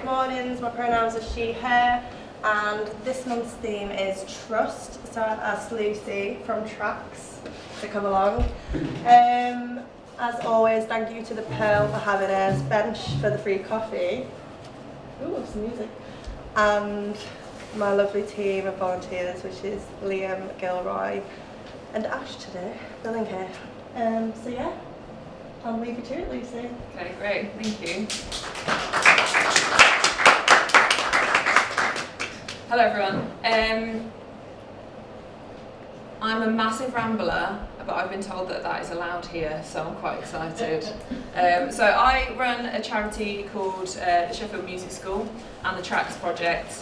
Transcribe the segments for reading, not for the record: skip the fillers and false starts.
Mornings. My pronouns are she, her, and this month's theme is trust. So I've asked Lucy from Tracks to come along. As always, thank you to the Pearl for having us, Bench for the free coffee. Ooh, some music. And my lovely team of volunteers, which is Liam, Gilroy, and Ash today, filling here. So yeah, I'll leave you to it, Lucy. Okay, great, thank you. Hello everyone. I'm a massive rambler, but I've been told that that is allowed here, so I'm quite excited. So I run a charity called the Sheffield Music School and the Tracks Project,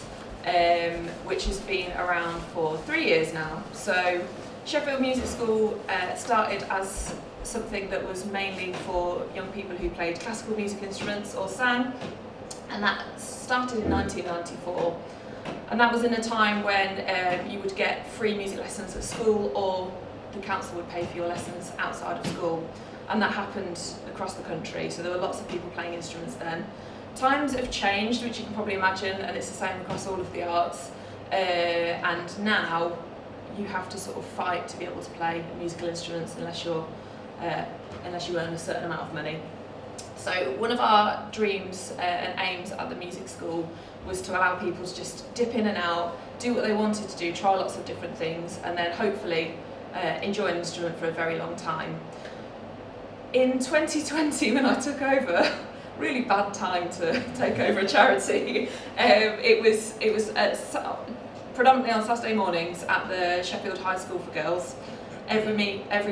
which has been around for 3 years now. So Sheffield Music School started as something that was mainly for young people who played classical music instruments or sang, and that started in 1994. And that was in a time when you would get free music lessons at school, or the council would pay for your lessons outside of school. And that happened across the country, so there were lots of people playing instruments then. Times have changed, which you can probably imagine, and it's the same across all of the arts. And now you have to sort of fight to be able to play musical instruments unless you earn a certain amount of money. So one of our dreams and aims at the music school was to allow people to just dip in and out, do what they wanted to do, try lots of different things, and then hopefully enjoy an instrument for a very long time. In 2020, when I took over, really bad time to take over a charity, it was predominantly on Saturday mornings at the Sheffield High School for Girls. Every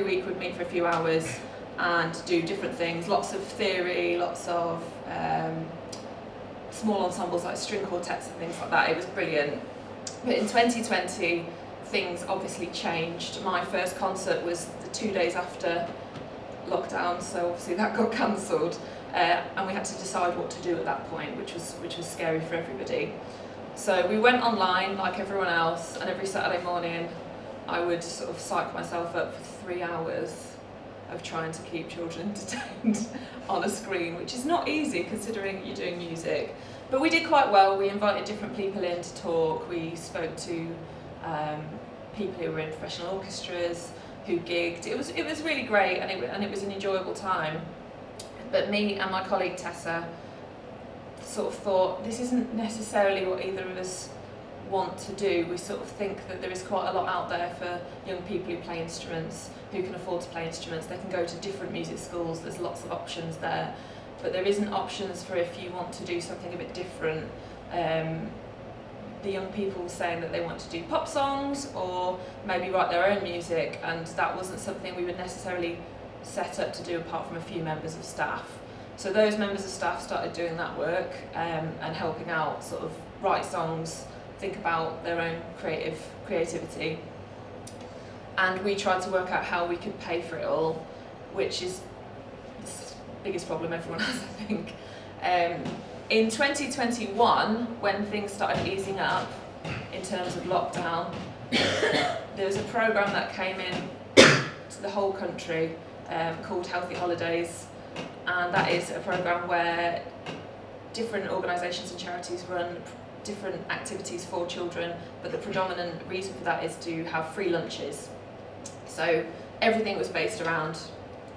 week we'd meet for a few hours and do different things, lots of theory, lots of small ensembles like string quartets and things like that. It was brilliant. But in 2020, things obviously changed. My first concert was the 2 days after lockdown, so obviously that got cancelled, and we had to decide what to do at that point, which was scary for everybody. So we went online like everyone else, and every Saturday morning I would sort of psych myself up for 3 hours of trying to keep children entertained on a screen, which is not easy considering you're doing music. But we did quite well. We invited different people in to talk. We spoke to people who were in professional orchestras, who gigged. It was really great, and it was an enjoyable time. But me and my colleague Tessa sort of thought, this isn't necessarily what either of us want to do. We sort of think that there is quite a lot out there for young people who play instruments, who can afford to play instruments. They can go to different music schools, there's lots of options there, but there isn't options for if you want to do something a bit different. The young people were saying that they want to do pop songs or maybe write their own music, and that wasn't something we would necessarily set up to do apart from a few members of staff. So those members of staff started doing that work and helping out, sort of write songs, think about their own creativity. And we tried to work out how we could pay for it all, which is the biggest problem everyone has, I think. In 2021, when things started easing up in terms of lockdown, there was a programme that came in to the whole country called Healthy Holidays, and that is a programme where different organisations and charities run different activities for children, but the predominant reason for that is to have free lunches. So everything was based around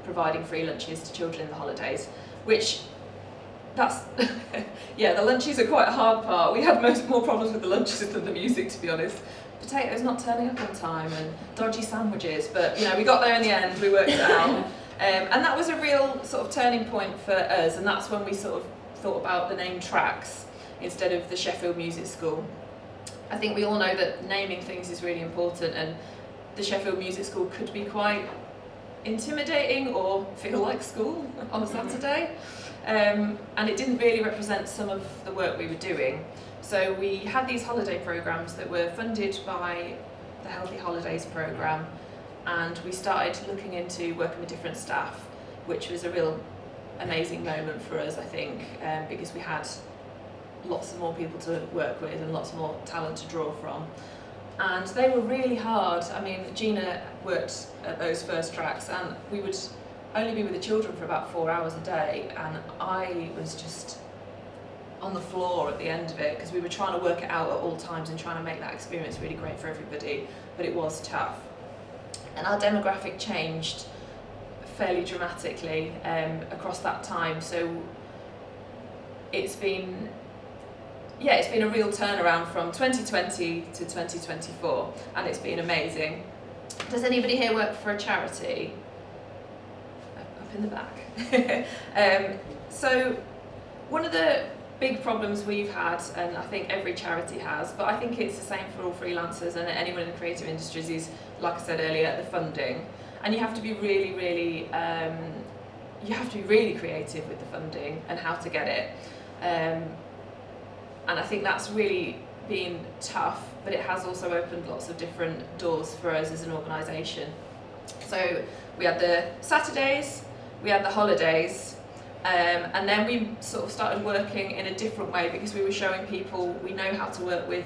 providing free lunches to children in the holidays, which that's yeah, the lunches are quite a hard part. We had more problems with the lunches than the music, to be honest. Potatoes not turning up on time and dodgy sandwiches, but we got there in the end. We worked it out, and that was a real sort of turning point for us, and that's when we sort of thought about the name Tracks instead of the Sheffield Music School. I think we all know that naming things is really important, and the Sheffield Music School could be quite intimidating or feel like school on a Saturday, and it didn't really represent some of the work we were doing. So we had these holiday programmes that were funded by the Healthy Holidays programme, and we started looking into working with different staff, which was a real amazing moment for us, I think, because we had lots of more people to work with and lots more talent to draw from. And they were really hard. I mean, Gina worked at those first tracks, and we would only be with the children for about 4 hours a day, and I was just on the floor at the end of it, because we were trying to work it out at all times and trying to make that experience really great for everybody, but it was tough. And our demographic changed fairly dramatically across that time, so it's been a real turnaround from 2020 to 2024, and it's been amazing. Does anybody here work for a charity? Up in the back. So one of the big problems we've had, and I think every charity has, but I think it's the same for all freelancers and anyone in the creative industries, is, like I said earlier, the funding. And you have to be really creative with the funding and how to get it. And I think that's really been tough, but it has also opened lots of different doors for us as an organisation. So we had the Saturdays, we had the holidays, and then we sort of started working in a different way, because we were showing people we know how to work with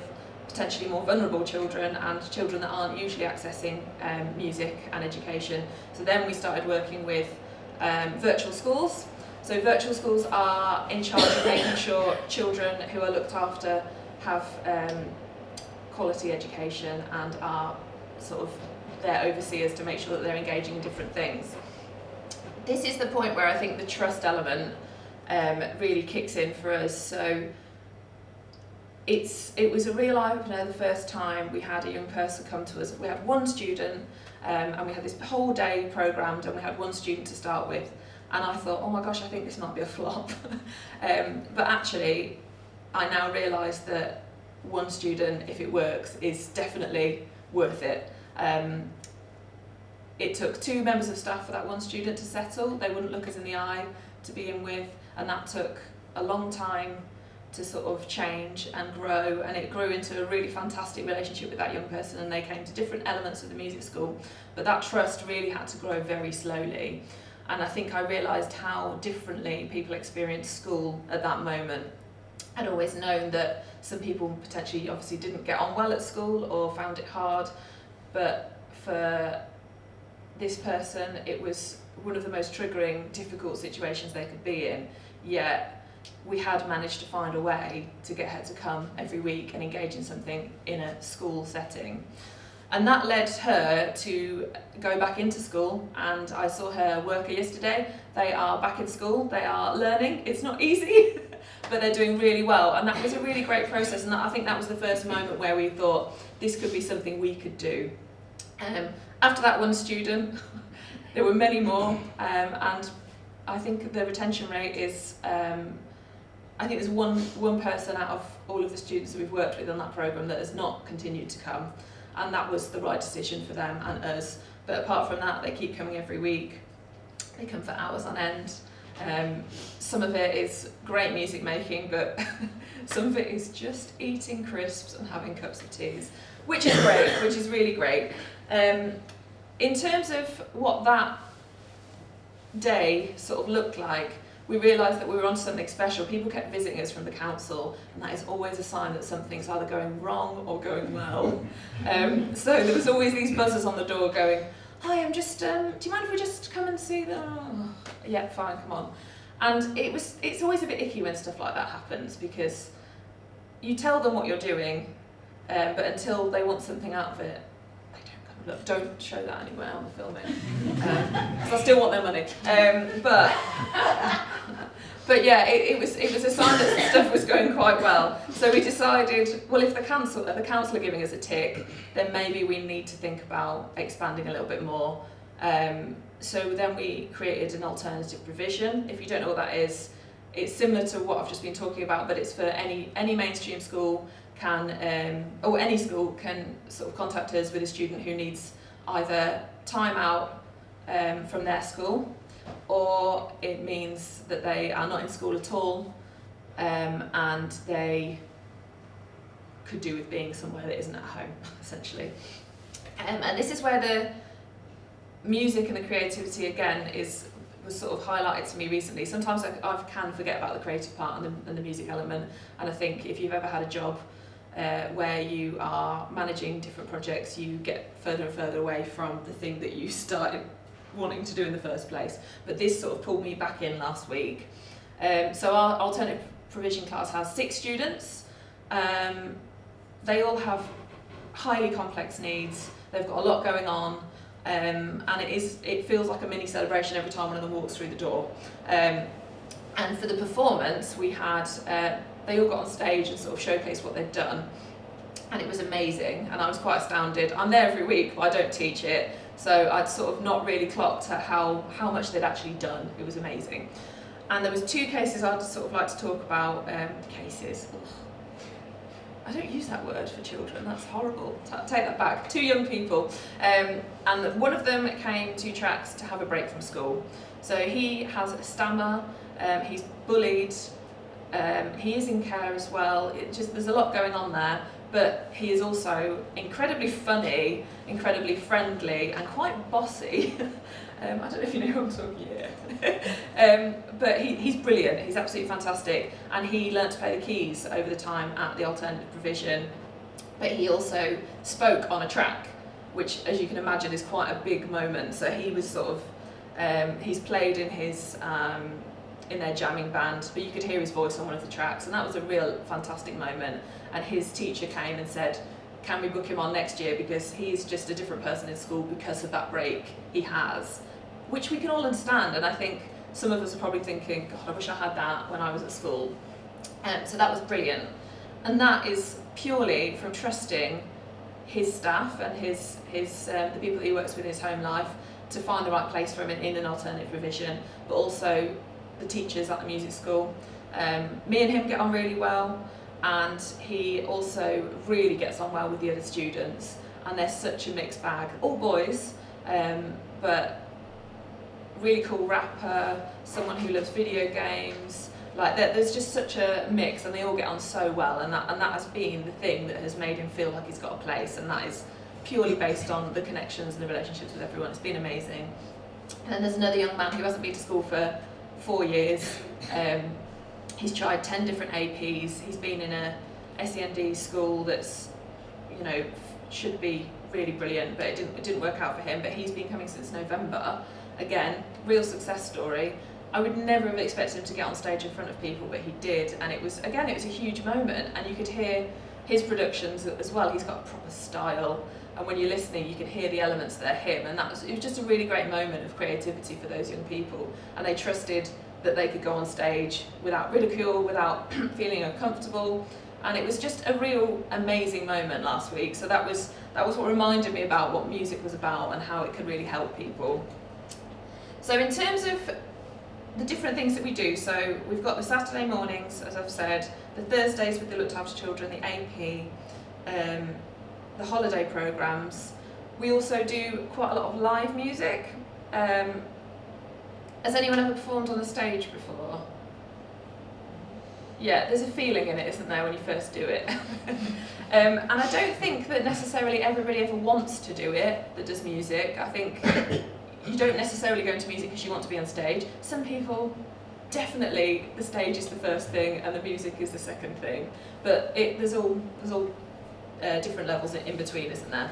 potentially more vulnerable children and children that aren't usually accessing music and education. So then we started working with virtual schools. So virtual schools are in charge of making sure children who are looked after have quality education and are sort of their overseers to make sure that they're engaging in different things. This is the point where I think the trust element really kicks in for us. So it was a real eye-opener the first time we had a young person come to us. We had one student, and we had this whole day programmed, and we had one student to start with. And I thought, oh my gosh, I think this might be a flop. But actually, I now realise that one student, if it works, is definitely worth it. It took 2 members of staff for that one student to settle. They wouldn't look us in the eye to begin with, and that took a long time to sort of change and grow, and it grew into a really fantastic relationship with that young person, and they came to different elements of the music school. But that trust really had to grow very slowly. And I think I realised how differently people experience school at that moment. I'd always known that some people potentially obviously didn't get on well at school or found it hard, but for this person it was one of the most triggering, difficult situations they could be in, yet we had managed to find a way to get her to come every week and engage in something in a school setting. And that led her to go back into school, and I saw her worker yesterday. They are back in school, they are learning. It's not easy, but they're doing really well. And that was a really great process, and I think that was the first moment where we thought this could be something we could do. After that one student, there were many more, and I think the retention rate is, I think there's one person out of all of the students that we've worked with on that programme that has not continued to come. And that was the right decision for them and us. But apart from that, they keep coming every week. They come for hours on end. Some of it is great music making, but some of it is just eating crisps and having cups of teas, which is great, which is really great. In terms of what that day sort of looked like, we realised that we were onto something special. People kept visiting us from the council, and that is always a sign that something's either going wrong or going well. So there was always these buzzers on the door going, hi, I'm just, do you mind if we just come and see the... Oh, yeah, fine, come on. And it's always a bit icky when stuff like that happens, because you tell them what you're doing, but until they want something out of it, they don't come. Look, don't show that anywhere on the filming, because I still want their money. But yeah, it was a sign that stuff was going quite well. So we decided, well, if the council are giving us a tick, then maybe we need to think about expanding a little bit more. So then we created an alternative provision. If you don't know what that is, it's similar to what I've just been talking about, but it's for any mainstream school can, or any school can sort of contact us with a student who needs either time out from their school, or it means that they are not in school at all, and they could do with being somewhere that isn't at home, essentially. And this is where the music and the creativity again was sort of highlighted to me recently. Sometimes I can forget about the creative part and the music element, and I think if you've ever had a job where you are managing different projects, you get further and further away from the thing that you started wanting to do in the first place. But this sort of pulled me back in last week. So our alternative provision class has 6 students. They all have highly complex needs. They've got a lot going on, and it feels like a mini celebration every time one of them walks through the door. And for the performance, we had they all got on stage and sort of showcased what they'd done, and it was amazing. And I was quite astounded. I'm there every week, but I don't teach it, so I'd sort of not really clocked at how much they'd actually done. It was amazing. And there was 2 cases I'd sort of like to talk about. Cases. Ugh. I don't use that word for children, that's horrible. Take that back. 2 young people. And one of them came to Tracks to have a break from school. So he has a stammer, he's bullied, he is in care as well. There's a lot going on there, but he is also incredibly funny, incredibly friendly, and quite bossy. I don't know if you know who I'm talking about. But he's brilliant, he's absolutely fantastic, and he learnt to play the keys over the time at the alternative provision, but he also spoke on a track, which, as you can imagine, is quite a big moment. So he was sort of, he's played in his, in their jamming band, but you could hear his voice on one of the tracks, and that was a real fantastic moment. And his teacher came and said, can we book him on next year, because he's just a different person in school because of that break he has, which we can all understand. And I think some of us are probably thinking, God, I wish I had that when I was at school. So that was brilliant. And that is purely from trusting his staff and the people that he works with in his home life to find the right place for him in an alternative provision, but also the teachers at the music school. Me and him get on really well, and he also really gets on well with the other students, and they're such a mixed bag, all boys, but really cool rapper, someone who loves video games, like there's just such a mix, and they all get on so well, and that has been the thing that has made him feel like he's got a place, and that is purely based on the connections and the relationships with everyone. It's been amazing. And then there's another young man who hasn't been to school for 4 years. He's tried 10 different APs. He's been in a SEND school that's, you know, should be really brilliant, but it didn't work out for him. But he's been coming since November. Again, real success story. I would never have expected him to get on stage in front of people, but he did, and it was a huge moment. And you could hear his productions as well. He's got a proper style, and when you're listening, you can hear the elements that are him. And it was just a really great moment of creativity for those young people, and they trusted that they could go on stage without ridicule, without feeling uncomfortable, and it was just a real amazing moment last week. So that was what reminded me about what music was about and how it could really help people. So in terms of the different things that we do, so we've got the Saturday mornings, as I've said, the Thursdays with the looked after children, the AP, the holiday programmes. We also do quite a lot of live music. Has anyone ever performed on the stage before? Yeah, there's a feeling in it, isn't there, when you first do it? And I don't think that necessarily everybody ever wants to do it that does music. I think you don't necessarily go into music because you want to be on stage. Some people, definitely the stage is the first thing and the music is the second thing. But there's all different levels in between, isn't there?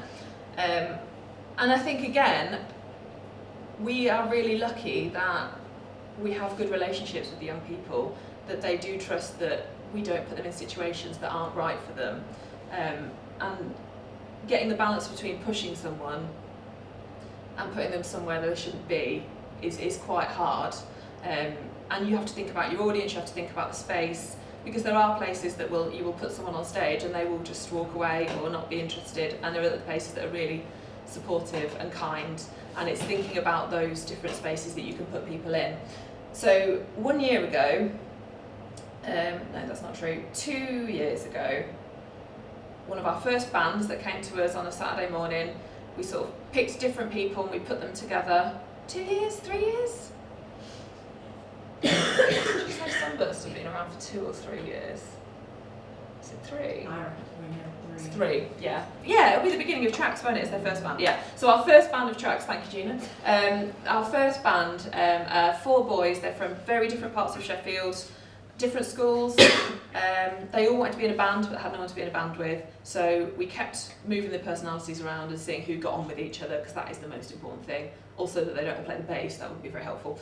And I think, again, we are really lucky that we have good relationships with the young people, that they do trust that we don't put them in situations that aren't right for them. And getting the balance between pushing someone and putting them somewhere that they shouldn't be is quite hard. And you have to think about your audience, you have to think about the space, because there are places that you will put someone on stage and they will just walk away or not be interested, and there are other places that are really supportive and kind, and it's thinking about those different spaces that you can put people in. So 1 year ago, no, that's not true, 2 years ago, one of our first bands that came to us on a Saturday morning, we sort of picked different people and we put them together. 2 years, 3 years? She said Sunburst have been around for 2 or 3 years. Is it 3? It's 3, yeah. Yeah, it'll be the beginning of Tracks, won't it? It's their first band, yeah. So our first band of Tracks, thank you, Gina. Our first band, 4 boys, they're from very different parts of Sheffield, different schools. They all wanted to be in a band, but had no one to be in a band with. So we kept moving the personalities around and seeing who got on with each other, because that is the most important thing. Also that they don't play the bass, that would be very helpful.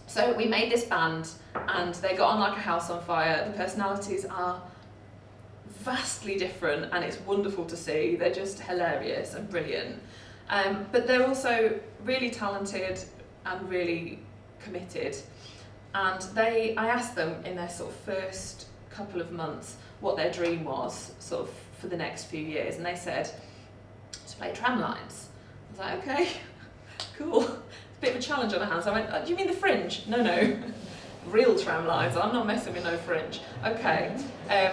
So we made this band, and they got on like a house on fire. The personalities are vastly different, and it's wonderful to see. They're just hilarious and brilliant. But they're also really talented and really committed. And I asked them in their sort of first couple of months what their dream was sort of for the next few years, and they said to play tramlines. I was like, okay, cool. It's a bit of a challenge on our hands. I went, do you mean the Fringe? No. Real tramlines. I'm not messing with no Fringe. Okay.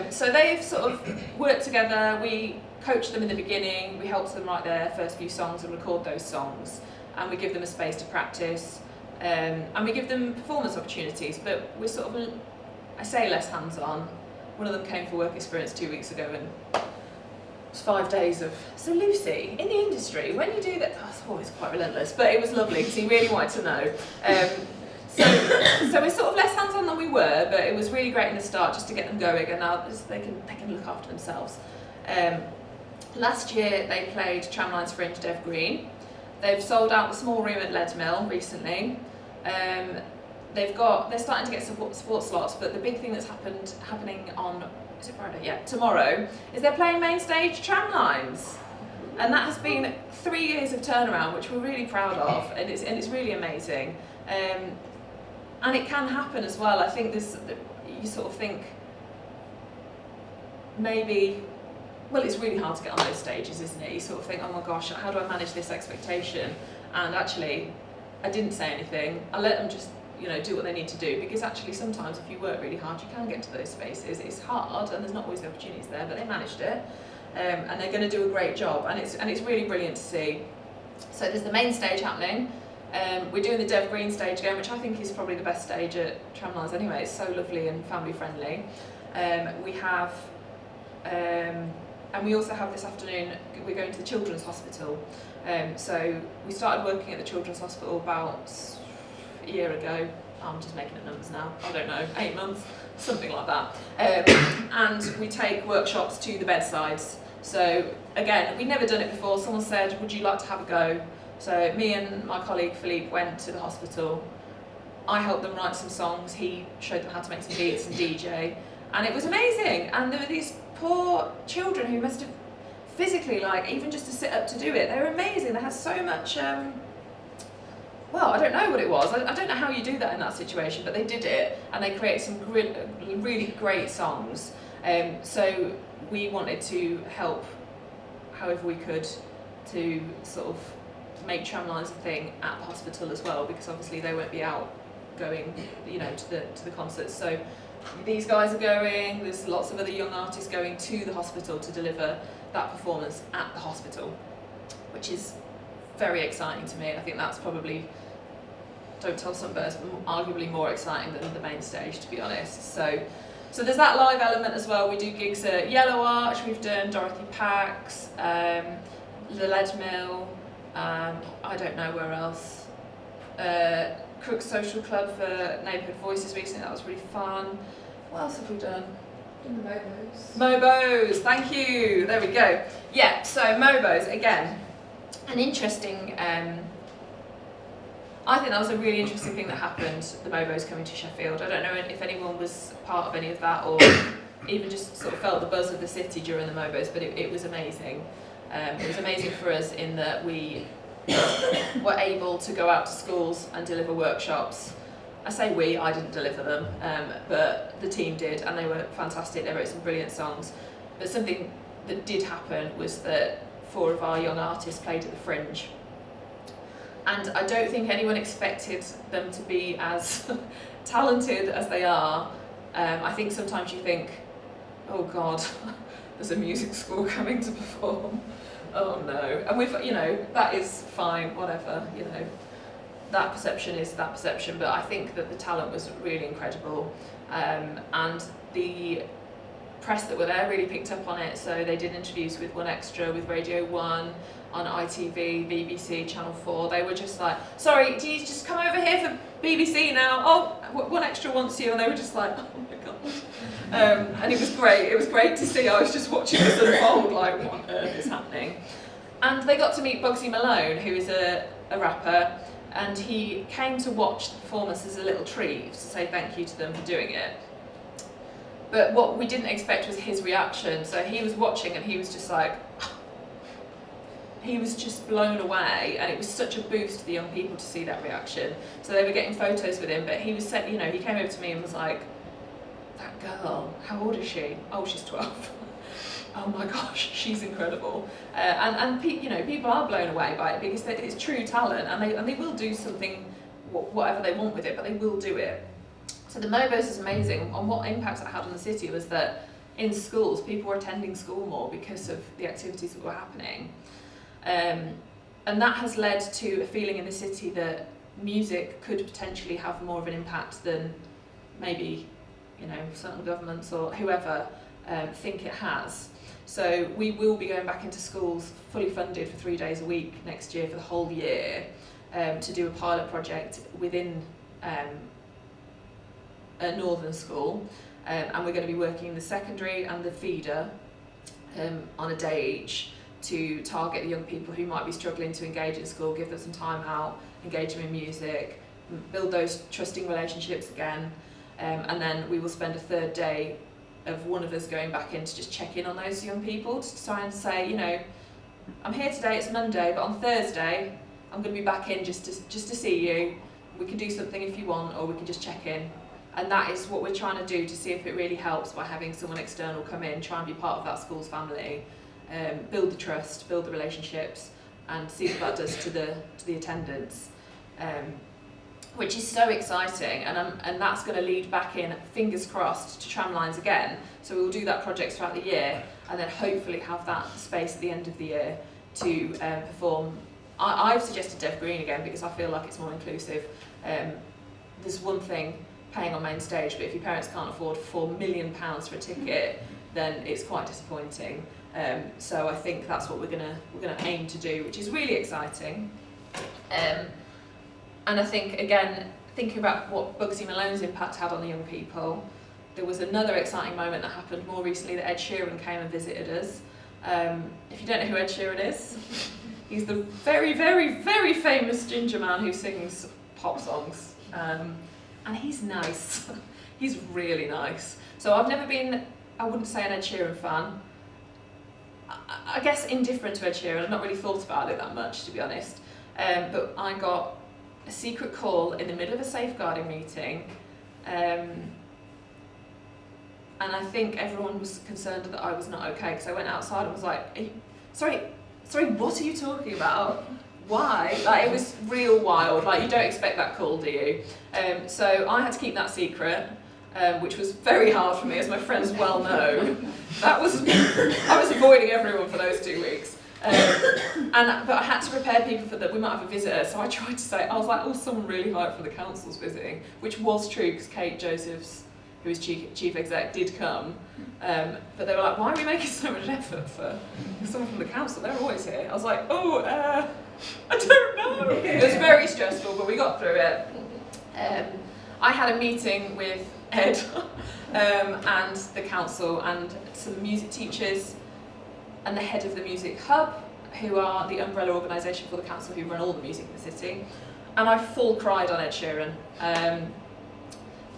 So they've sort of worked together. We coached them in the beginning. We helped them write their first few songs and record those songs, and we give them a space to practice. And we give them performance opportunities, but we're sort of, I say less hands-on. One of them came for work experience 2 weeks ago, and it was 5 days of, so Lucy, in the industry, when you do that, it's always quite relentless, but it was lovely because he really wanted to know. So we're sort of less hands-on than we were, but it was really great in the start just to get them going, and now they can look after themselves. Last year they played Tramlines Fringe Dev Green. They've sold out the small room at Leadmill recently. They're starting to get support slots, but the big thing that's happening on, is it Friday? Yeah, tomorrow, is they're playing main stage Tramlines. And that has been 3 years of turnaround, which we're really proud of, and it's really amazing. And it can happen as well. I think you sort of think maybe, well, it's really hard to get on those stages, isn't it? You sort of think, oh my gosh, how do I manage this expectation? And actually, I didn't say anything. I let them just, do what they need to do, because actually sometimes if you work really hard, you can get to those spaces. It's hard, and there's not always the opportunities there, but they managed it, and they're going to do a great job, and it's really brilliant to see. So there's the main stage happening. We're doing the Dev Green stage again, which I think is probably the best stage at Tramlines anyway. It's so lovely and family friendly. We have. And we also have this afternoon, we're going to the Children's Hospital. So we started working at the Children's Hospital about a year ago. I'm just making up numbers now, I don't know, 8 months, something like that. And we take workshops to the bedsides. So again, we'd never done it before. Someone said, would you like to have a go? So me and my colleague Philippe went to the hospital. I helped them write some songs. He showed them how to make some beats and DJ. And it was amazing. And there were these poor children who must have physically, even just to sit up to do it, they were amazing. They had so much, well, I don't know what it was. I don't know how you do that in that situation, but they did it, and they created some really great songs. So we wanted to help however we could to sort of make Tramlines a thing at the hospital as well, because obviously they won't be out going, to the concerts. So these guys are going, there's lots of other young artists going to the hospital to deliver that performance at the hospital, which is very exciting to me. I think that's probably, don't tell some birds, but arguably more exciting than the main stage, to be honest. So there's that live element as well. We do gigs at Yellow Arch, we've done Dorothy Pax, the Leadmill, I don't know where else. Crook's Social Club for Neighbourhood Voices recently, that was really fun. What else have we done? In the Mobos. Mobos, thank you, there we go. Yeah, so Mobos, again, an interesting, I think that was a really interesting thing that happened, the Mobos coming to Sheffield. I don't know if anyone was part of any of that or even just sort of felt the buzz of the city during the Mobos, but it was amazing. It was amazing for us in that we were able to go out to schools and deliver workshops. I say we, I didn't deliver them, but the team did, and they were fantastic. They wrote some brilliant songs. But something that did happen was that 4 of our young artists played at the Fringe. And I don't think anyone expected them to be as talented as they are. I think sometimes you think, oh God, there's a music school coming to perform. Oh no. And we've, that is fine, whatever, that perception is that perception, but I think that the talent was really incredible. And the press that were there really picked up on it, so they did interviews with 1Extra, with Radio 1, on ITV, BBC, Channel 4. They were just like, sorry, do you just come over here for BBC now? Oh, 1Extra wants you, and they were just like, oh my God. And it was great to see. I was just watching this unfold, like, what on earth is happening? And they got to meet Bugsy Malone, who is a rapper, and he came to watch the performance as a little treat to say thank you to them for doing it. But what we didn't expect was his reaction. So he was watching and he was just like, he was just blown away, and it was such a boost to the young people to see that reaction. So they were getting photos with him, but he was saying, you know, he came over to me and was like, that girl, how old is she? Oh, she's 12. Oh my gosh, she's incredible. And you know, people are blown away by it because it's true talent, and they will do something, whatever they want with it, but they will do it. So the Mobos is amazing, and what impact it had on the city was that in schools, people were attending school more because of the activities that were happening. And that has led to a feeling in the city that music could potentially have more of an impact than maybe, you know, certain governments or whoever think it has. So we will be going back into schools fully funded for 3 days a week next year for the whole year to do a pilot project within a northern school, and we're going to be working in the secondary and the feeder on a day each to target the young people who might be struggling to engage in school, give them some time out, engage them in music, build those trusting relationships again, and then we will spend a third day of one of us going back in to just check in on those young people, to try and say, you know, I'm here today, it's Monday, but on Thursday I'm going to be back in just to see you. We can do something if you want, or we can just check in. And that is what we're trying to do, to see if it really helps by having someone external come in, try and be part of that school's family, build the trust, build the relationships, and see what that does to the attendance, which is so exciting. And that's going to lead back in, fingers crossed, to tramlines again. So we'll do that project throughout the year, and then hopefully have that space at the end of the year to perform. I've suggested Dev Green again because I feel like it's more inclusive. There's one thing paying on main stage, but if your parents can't afford £4 million for a ticket, then it's quite disappointing. So I think that's what we're gonna aim to do, which is really exciting. And I think, again, thinking about what Bugsy Malone's impact had on the young people, there was another exciting moment that happened more recently, that Ed Sheeran came and visited us. If you don't know who Ed Sheeran is, he's the very, very, very famous ginger man who sings pop songs. And he's nice. He's really nice. So I've never been, I wouldn't say an Ed Sheeran fan. I guess indifferent to Ed Sheeran. I've not really thought about it that much, to be honest. But I got a secret call in the middle of a safeguarding meeting, and I think everyone was concerned that I was not okay, because I went outside and was like, sorry, what are you talking about? Why? Like, it was real wild. Like, you don't expect that call, do you? So I had to keep that secret, which was very hard for me, as my friends well know. I was avoiding everyone for those 2 weeks. But I had to prepare people for that. We might have a visitor, so I tried to say, I was like, oh, someone really high up from the council's visiting, which was true, because Kate Josephs, who is chief exec, did come. But they were like, why are we making so much effort for someone from the council? They're always here. I was like, I don't know. It was very stressful, but we got through it. I had a meeting with Ed and the council and some music teachers and the head of the Music Hub, who are the umbrella organisation for the council who run all the music in the city. And I full cried on Ed Sheeran.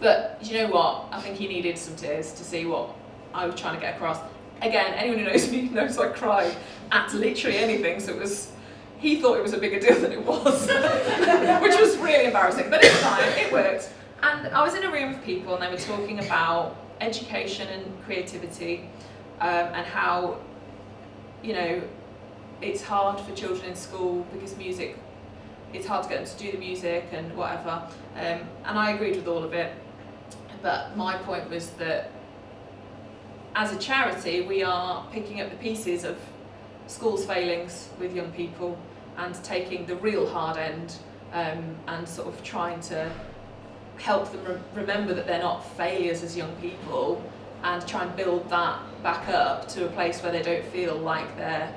But you know what? I think he needed some tears to see what I was trying to get across. Again, anyone who knows me knows I cry at literally anything, so he thought it was a bigger deal than it was, which was really embarrassing, but it's fine, it worked. And I was in a room of people and they were talking about education and creativity, and how, you know, it's hard for children in school because music, it's hard to get them to do the music and whatever, and I agreed with all of it. But my point was that as a charity, we are picking up the pieces of schools' failings with young people and taking the real hard end, and sort of trying to help them remember that they're not failures as young people, and try and build that back up to a place where they don't feel like they're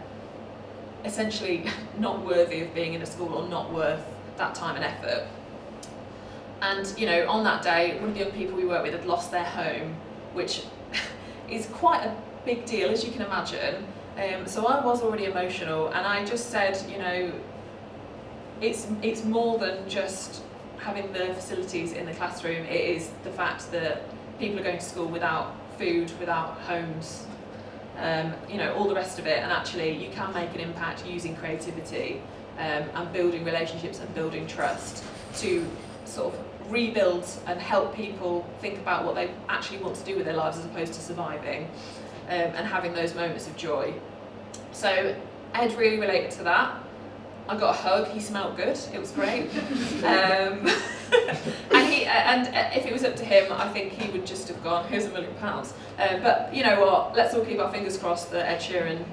essentially not worthy of being in a school or not worth that time and effort. And you know, on that day, one of the young people we work with had lost their home, which is quite a big deal, as you can imagine. So I was already emotional, and I just said, you know, it's more than just having the facilities in the classroom. It is the fact that people are going to school without food, without homes, you know, all the rest of it, and actually you can make an impact using creativity and building relationships and building trust to sort of rebuild and help people think about what they actually want to do with their lives as opposed to surviving, and having those moments of joy. So Ed really related to that. I got a hug, he smelled good, it was great. And if it was up to him, I think he would just have gone, here's £1 million. But you know what, let's all keep our fingers crossed that Ed Sheeran,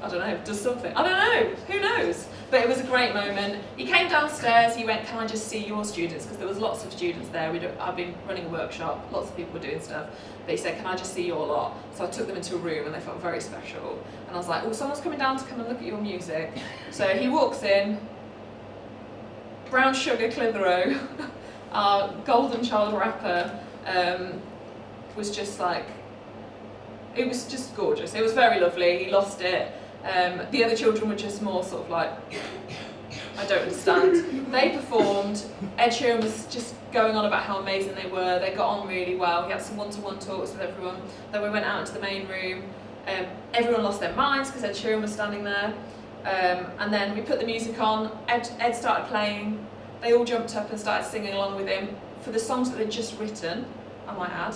I don't know, does something. I don't know, who knows? But it was a great moment. He came downstairs, he went, can I just see your students? Because there was lots of students there. I've been running a workshop, lots of people were doing stuff. But he said, can I just see your lot? So I took them into a room and they felt very special. And I was like, oh, someone's coming down to come and look at your music. So he walks in, Brown Sugar Clitheroe, our golden child rapper, was just like, it was just gorgeous. It was very lovely, he lost it. The other children were just more sort of like, I don't understand. They performed, Ed Sheeran was just going on about how amazing they were, they got on really well, he had some one-to-one talks with everyone. Then we went out into the main room, everyone lost their minds because Ed Sheeran was standing there. And then we put the music on, Ed started playing, they all jumped up and started singing along with him for the songs that they'd just written, I might add.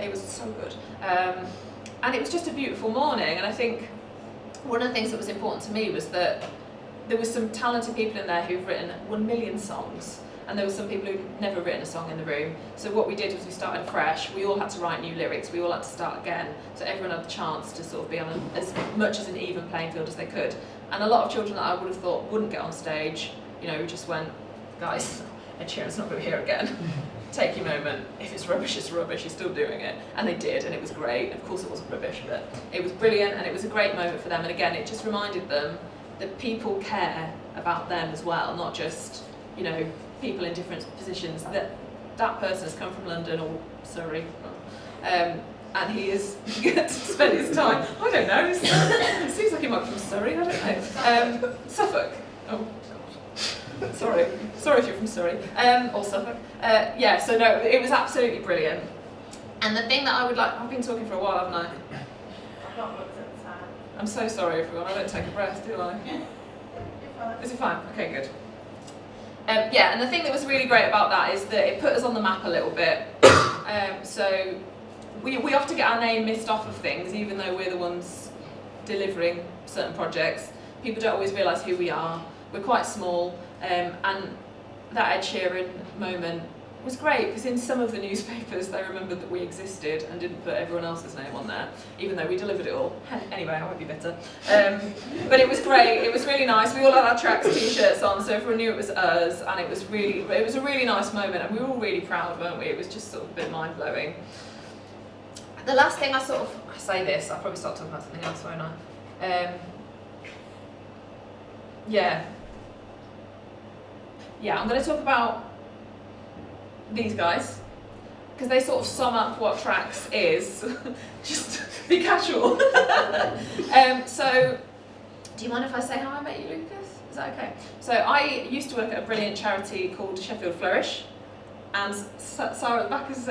It was so good. And it was just a beautiful morning, and I think one of the things that was important to me was that there was some talented people in there who've written 1 million songs, and there were some people who'd never written a song in the room. So what we did was we started fresh, we all had to write new lyrics, we all had to start again, so everyone had the chance to sort of be on as much as an even playing field as they could. And a lot of children that I would have thought wouldn't get on stage, you know, just went, guys, Ed Sheeran's not going to be here again. Take your moment. If it's rubbish, it's rubbish. You're still doing it. And they did, and it was great. Of course it wasn't rubbish, but it was brilliant, and it was a great moment for them. And again, it just reminded them that people care about them as well, not just, you know, people in different positions. That person has come from London or Surrey, and he is to spend his time, I don't know, it seems like he might be from Surrey, I don't know. Suffolk. Oh, God. Sorry if you're from Surrey, or Suffolk. Yeah, so no, it was absolutely brilliant. And the thing that I would like, I've been talking for a while, haven't I? I've not looked at the time. I'm so sorry everyone, I don't take a breath, do I? Is it fine? Okay, good. Yeah, and the thing that was really great about that is that it put us on the map a little bit. So we often get our name missed off of things, even though we're the ones delivering certain projects. People don't always realise who we are. We're quite small, and that Ed Sheeran moment was great because in some of the newspapers they remembered that we existed and didn't put everyone else's name on there, even though we delivered it all. Anyway, I won't be bitter. But it was great, it was really nice. We all had our Tracks t-shirts on, so everyone knew it was us, and it was a really nice moment, and we were all really proud, weren't we? It was just sort of a bit mind-blowing. The last thing I say this, I'll probably start talking about something else, won't I? Yeah, I'm going to talk about these guys, because they sort of sum up what Tracks is. Just be casual. So, do you mind if I say how I met you, Lucas? Is that okay? So I used to work at a brilliant charity called Sheffield Flourish, and Sarah at the back was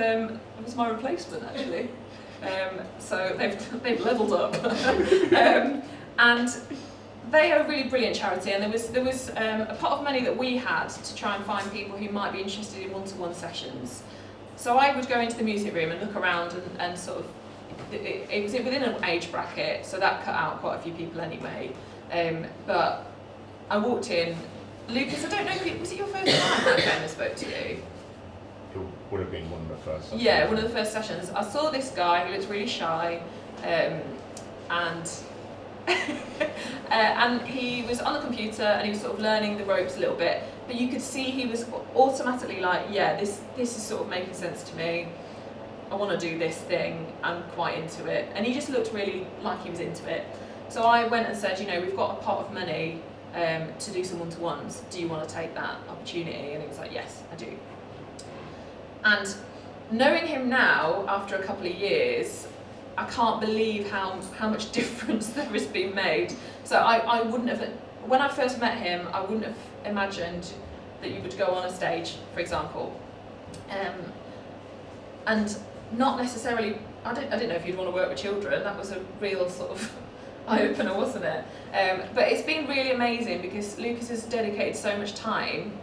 my replacement actually. So they've levelled up. And they are a really brilliant charity, and there was a pot of money that we had to try and find people who might be interested in one-to-one sessions. So I would go into the music room and look around and sort of, it was within an age bracket, so that cut out quite a few people anyway. But I walked in, Lucas, I don't know if was it your first time that I came and spoke to you? It would have been one of the first sessions. Yeah, one of the first sessions. I saw this guy who looked really shy, and and he was on the computer and he was sort of learning the ropes a little bit, but you could see he was automatically like, yeah, this is sort of making sense to me. I want to do this thing, I'm quite into it. And he just looked really like he was into it. So I went and said, you know, we've got a pot of money to do some one-to-ones. Do you want to take that opportunity? And he was like, yes, I do. And knowing him now, after a couple of years, I can't believe how much difference there has been made. So I wouldn't have when I first met him, I wouldn't have imagined that you would go on a stage, for example. And not necessarily, I didn't know if you'd want to work with children. That was a real sort of eye-opener, wasn't it? But it's been really amazing because Lucas has dedicated so much time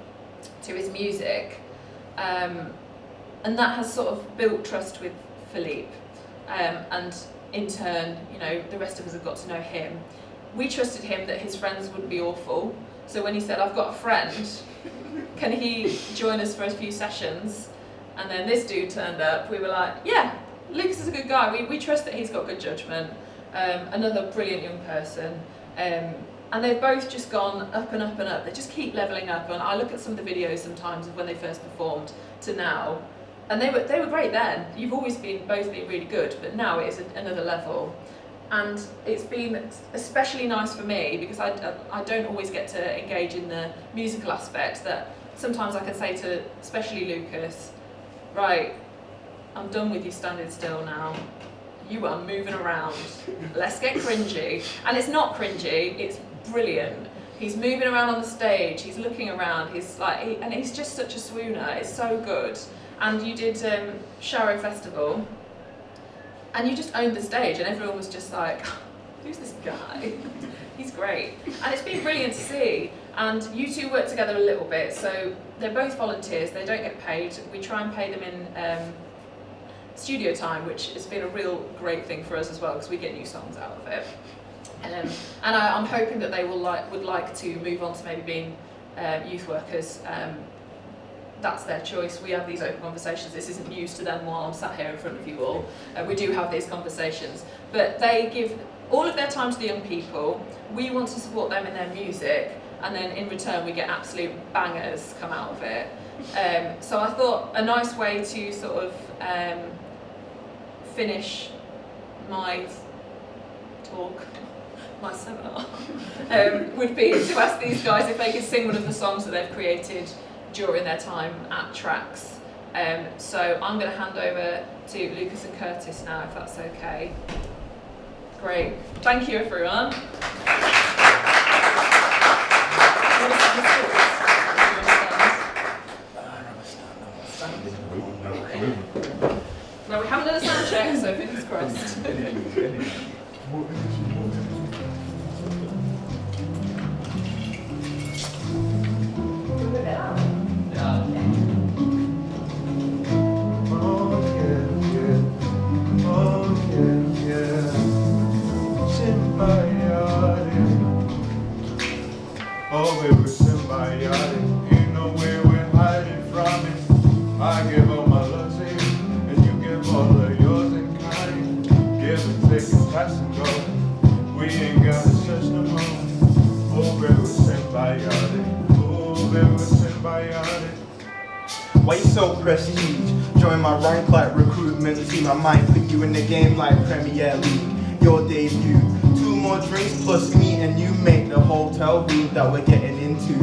to his music, and that has sort of built trust with Philippe, and in turn, you know, the rest of us have got to know him. We trusted him that his friends wouldn't be awful, so when he said, I've got a friend, can he join us for a few sessions? And then this dude turned up, we were like, yeah, Lucas is a good guy, we trust that he's got good judgment. Another brilliant young person, and they've both just gone up and up and up. They just keep levelling up, and I look at some of the videos sometimes of when they first performed to now, and they were great then. You've always both been really good, but now it is another level. And it's been especially nice for me because I don't always get to engage in the musical aspect, that sometimes I can say to especially Lucas, right, I'm done with you standing still now. You are moving around. Let's get cringy. And it's not cringy, it's brilliant. He's moving around on the stage, he's looking around, and he's just such a swooner. It's so good. And you did Sharo Festival, and you just owned the stage, and everyone was just like, who's this guy? He's great. And it's been brilliant to see. And you two work together a little bit, so they're both volunteers, they don't get paid. We try and pay them in studio time, which has been a real great thing for us as well, because we get new songs out of it. And I'm hoping that they would like to move on to maybe being youth workers. That's their choice. We have these open conversations. This isn't news to them while I'm sat here in front of you all. We do have these conversations. But they give all of their time to the young people. We want to support them in their music, and then in return we get absolute bangers come out of it. So I thought a nice way to sort of finish my talk, my seminar, would be to ask these guys if they could sing one of the songs that they've created during their time at Tracks. So I'm going to hand over to Lucas and Curtis now, if that's okay. Great. Thank you, everyone. No, we haven't done a sound check, so fingers crossed. Oh, we were symbiotic, ain't no way we're hiding from it. I give all my love to you, and you give all of yours in kind. Give and take and pass and go, we ain't gotta search no more. Oh, we were symbiotic, oh, we were symbiotic. Why you so prestige? Join my rank like recruitment team. I might put you in the game like Premier League. Your debut. 2 more drinks plus me and you make the hotel room that we're getting into.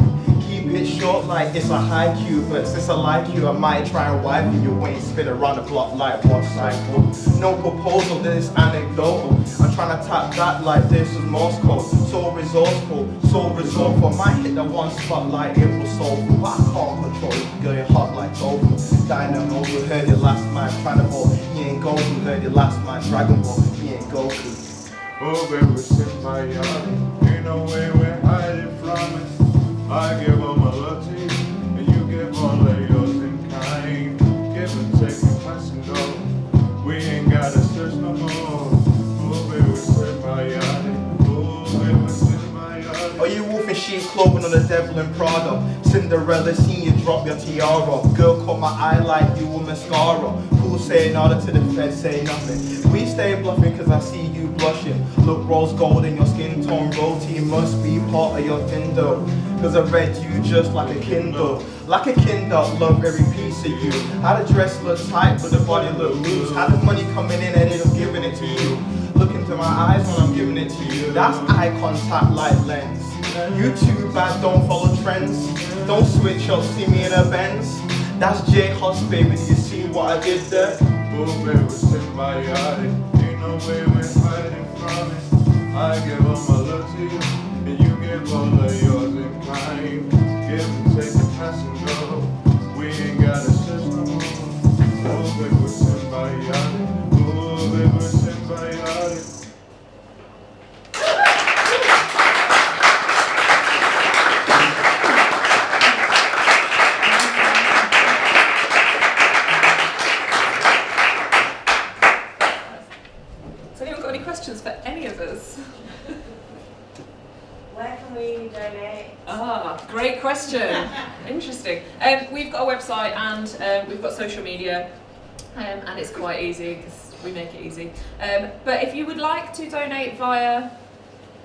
Keep it short like it's a high cue, but since I like you, I might try and wipe you. You ain't spin around the block like one cycle. No proposal, this anecdotal. I'm trying to tap that like this was Morse code. So resourceful. Might hit the one spot like it was soulful, but I can't control it. Girl, you're hot like tofu. Dynamo, we heard your last man. Trying to ball, he ain't Goku. Heard your last man. Dragon Ball, he ain't Goku. Oh, we were symbiotic, ain't no way we're hiding from it. I give all my love to you, and you give all of yours in kind. Give and take and pass and go, we ain't gotta search no more. Oh, we were symbiotic, oh, we were symbiotic. Are you wolf in sheep clothing on the devil in Prada? Cinderella, seen you drop your tiara. Girl caught my eye like you were mascara. Who say nada to the feds say nothing? We stay bluffing cause I see you blushing. Look rose gold in your skin tone. Roti must be part of your Tinder. Cause I read you just like a Kindle. Like a Kindle, love every piece of you. How the dress look tight but the body look loose. How the money coming in and it was giving it to you. Look into my eyes when I'm giving it to you. That's eye contact like lens. You too bad, don't follow trends. Don't switch up, see me in a Benz. That's J-Hus, baby, do you see what I did there? Oh, baby, we're symbiotic, ain't no way we're hiding from it. I give all my love to you, and you give all of live a symbiotic. Has anyone got any questions for any of us? Where can we donate? Ah, great question. Interesting. We've got a website and we've got social media, and it's quite easy because we make it easy. But if you would like to donate via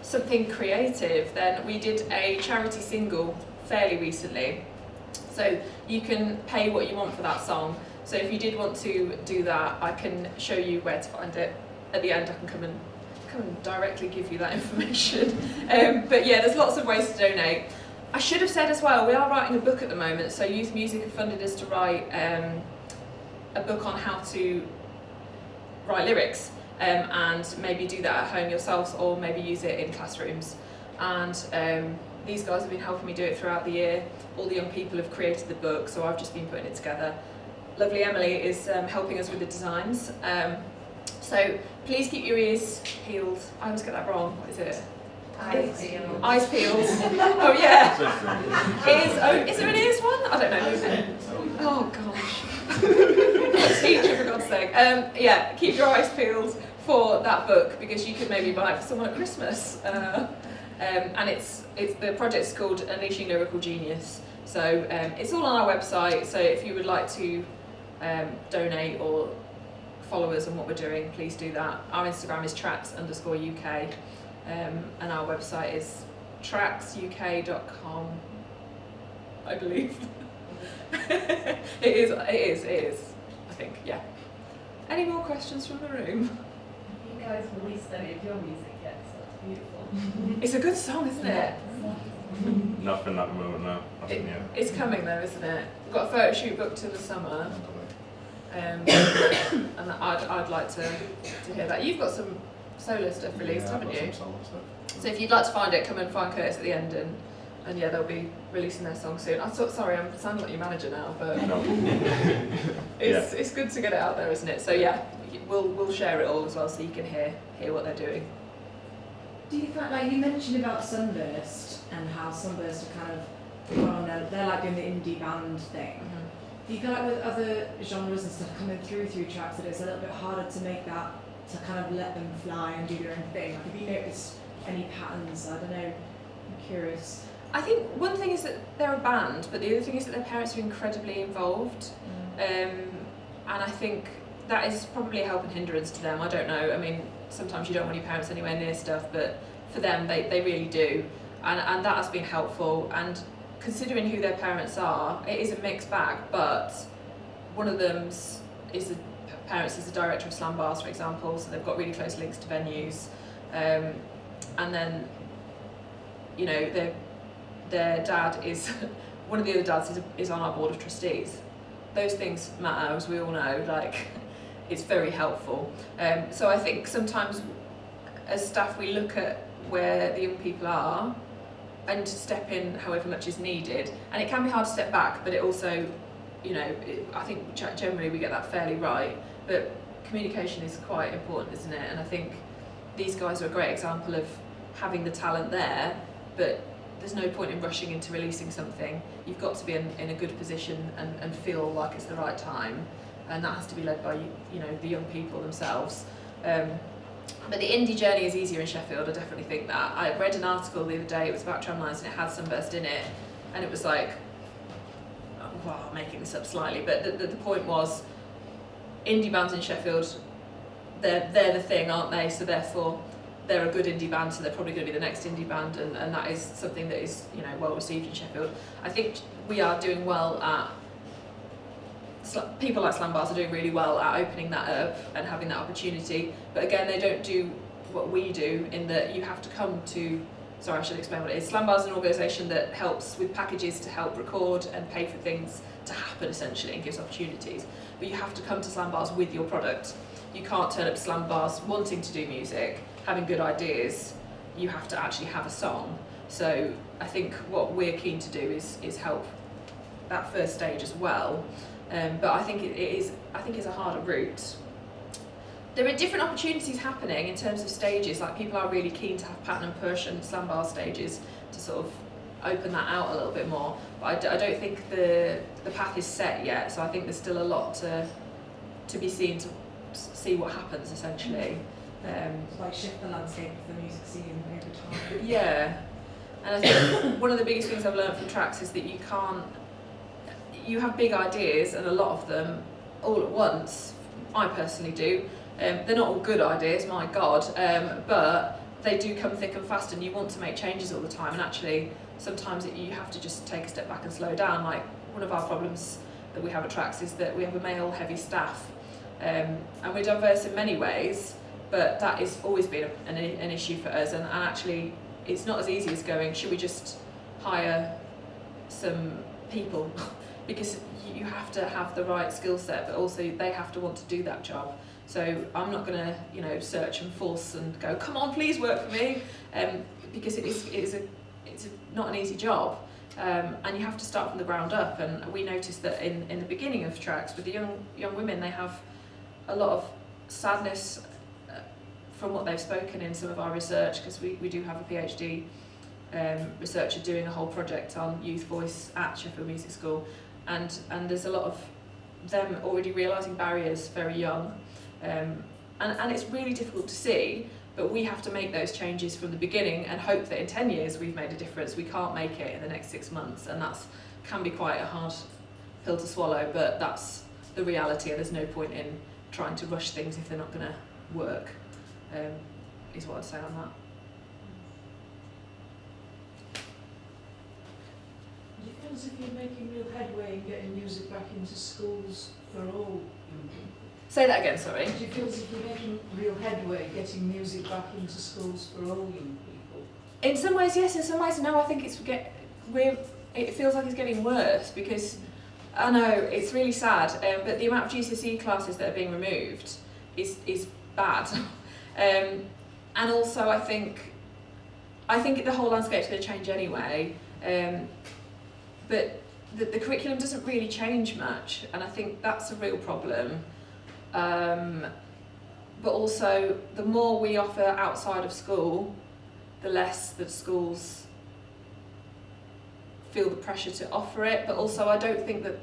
something creative, then we did a charity single fairly recently. So you can pay what you want for that song. So if you did want to do that, I can show you where to find it. At the end, I can come and directly give you that information. But yeah, there's lots of ways to donate. I should have said as well, we are writing a book at the moment. So Youth Music have funded us to write a book on how to write lyrics, and maybe do that at home yourselves, or maybe use it in classrooms. And these guys have been helping me do it throughout the year. All the young people have created the book, so I've just been putting it together. Lovely Emily is helping us with the designs. So please keep your ears peeled. I always get that wrong. What is it? Eyes peeled. Eyes peeled. Oh yeah. Ears. Oh, is there an ears one? I don't know. Oh gosh. Teacher, for God's sake. Yeah, keep your eyes peeled for that book, because you could maybe buy it for someone at Christmas. And it's the project's called Unleashing Lyrical Genius. So it's all on our website. So if you would like to donate or follow us on what we're doing, please do that. Our Instagram is tracks_UK, and our website is tracksuk.com, I believe. It is, I think, yeah. Any more questions from the room? You guys released any of your music yet, so that's beautiful. It's a good song, isn't it? Nothing at the moment, no. Nothing yet. It's coming though, isn't it? We've got a photo shoot booked in the summer. And I'd like to hear that. You've got some solo stuff released, haven't you? So if you'd like to find it, come and find Curtis at the end, and yeah, they'll be releasing their song soon. Sorry, I'm sounding like your manager now, but No. it's good to get it out there, isn't it? So yeah, we'll share it all as well, so you can hear what they're doing. Do you find, like you mentioned about Sunburst and how Sunburst are kind of, well, they're like doing the indie band thing. Do you feel like with other genres and stuff coming through tracks that it's a little bit harder to make that, to kind of let them fly and do their own thing? Like, have you noticed any patterns? I don't know, I'm curious. I think one thing is that they're a band, but the other thing is that their parents are incredibly involved. And I think that is probably a helping hindrance to them. I don't know. I mean, sometimes you don't want your parents anywhere near stuff, but for them, they really do. And that has been helpful. And considering who their parents are, it is a mixed bag, but one of them's parents is the director of Slam Bars, for example, so they've got really close links to venues. And then, you know, their dad is, one of the other dads is on our board of trustees. Those things matter, as we all know, like, it's very helpful. So I think sometimes as staff we look at where the young people are and step in however much is needed. And it can be hard to step back, but it also, you know, I think generally we get that fairly right. But communication is quite important, isn't it? And I think these guys are a great example of having the talent there, but there's no point in rushing into releasing something. You've got to be in a good position and feel like it's the right time. And that has to be led by, you know, the young people themselves. But the indie journey is easier in Sheffield, I definitely think that. I read an article the other day, it was about Tramlines and it had Sunburst in it, and it was like, well, I'm making this up slightly, but the point was, indie bands in Sheffield, they're the thing, aren't they? So therefore, they're a good indie band, so they're probably going to be the next indie band, and that is something that is, you know, well received in Sheffield. I think we are doing well at, people like Slam Bars are doing really well at opening that up and having that opportunity, but again, they don't do what we do in that you have to come to, sorry, I should explain what it is. Slam Bars is an organisation that helps with packages to help record and pay for things to happen, essentially, and gives opportunities. But you have to come to Slam Bars with your product. You can't turn up to Slam Bars wanting to do music, having good ideas. You have to actually have a song. So I think what we're keen to do is help that first stage as well. But I think it's a harder route there are different opportunities happening in terms of stages. Like people are really keen to have pattern and push and slam bar stages to sort of open that out a little bit more. But I don't think the path is set yet. So I think there's still a lot to be seen to see what happens essentially. To like shift the landscape of the music scene over time. Yeah, and I think one of the biggest things I've learned from tracks is that you have big ideas and a lot of them all at once. I personally do. They're not all good ideas, my God, but they do come thick and fast and you want to make changes all the time, and actually sometimes you have to just take a step back and slow down. Like one of our problems that we have at Tracks is that we have a male heavy staff, and we're diverse in many ways, but that has always been an issue for us, and actually it's not as easy as going, should we just hire some people? Because you have to have the right skill set, but also they have to want to do that job. So I'm not going to, search and force and go, come on, please work for me, because it's not an easy job, and you have to start from the ground up. And we noticed that in the beginning of Tracks with the young women, they have a lot of sadness from what they've spoken in some of our research, because we do have a PhD researcher doing a whole project on youth voice at Sheffield Music School, and there's a lot of them already realising barriers very young, and it's really difficult to see, but we have to make those changes from the beginning and hope that in 10 years we've made a difference. We can't make it in the next 6 months, and can be quite a hard pill to swallow, but that's the reality, and there's no point in trying to rush things if they're not going to work, is what I'd say on that. Do you feel as if you're making real headway in getting music back into schools for all young people? Say that again, sorry. Do you feel as if you're making real headway getting music back into schools for all young people? In some ways, yes. In some ways, no. I think it feels like it's getting worse, because I know it's really sad, but the amount of GCSE classes that are being removed is bad, and also I think the whole landscape's going to change anyway. But the curriculum doesn't really change much, and I think that's a real problem. But also, the more we offer outside of school, the less that schools feel the pressure to offer it. But also, I don't think that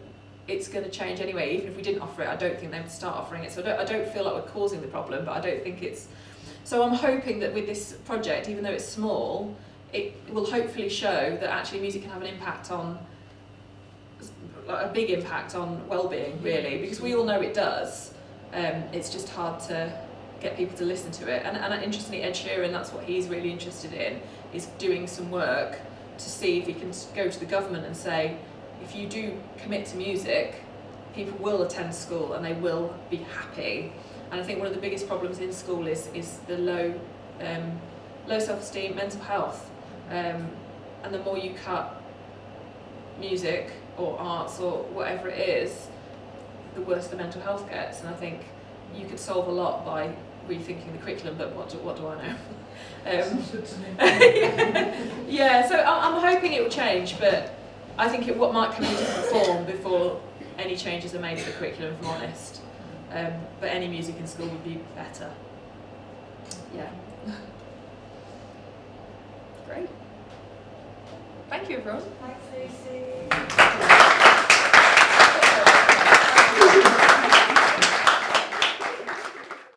it's going to change anyway. Even if we didn't offer it, I don't think they would start offering it. So I don't feel like we're causing the problem, but I don't think it's... So I'm hoping that with this project, even though it's small, it will hopefully show that actually music can have an impact on, a big impact on well-being, really, because we all know it does. It's just hard to get people to listen to it. And interestingly, Ed Sheeran, that's what he's really interested in, is doing some work to see if he can go to the government and say, if you do commit to music, people will attend school and they will be happy. And I think one of the biggest problems in school is the low self-esteem, mental health. And the more you cut music or arts or whatever it is, the worse the mental health gets. And I think you could solve a lot by rethinking the curriculum, but what do I know? Sounds good to me. Yeah, so I'm hoping it will change, but I think what might come in a different form before any changes are made to the curriculum, if I'm honest. But any music in school would be better. Yeah. Great. Thank you, everyone. Thanks, Lucy.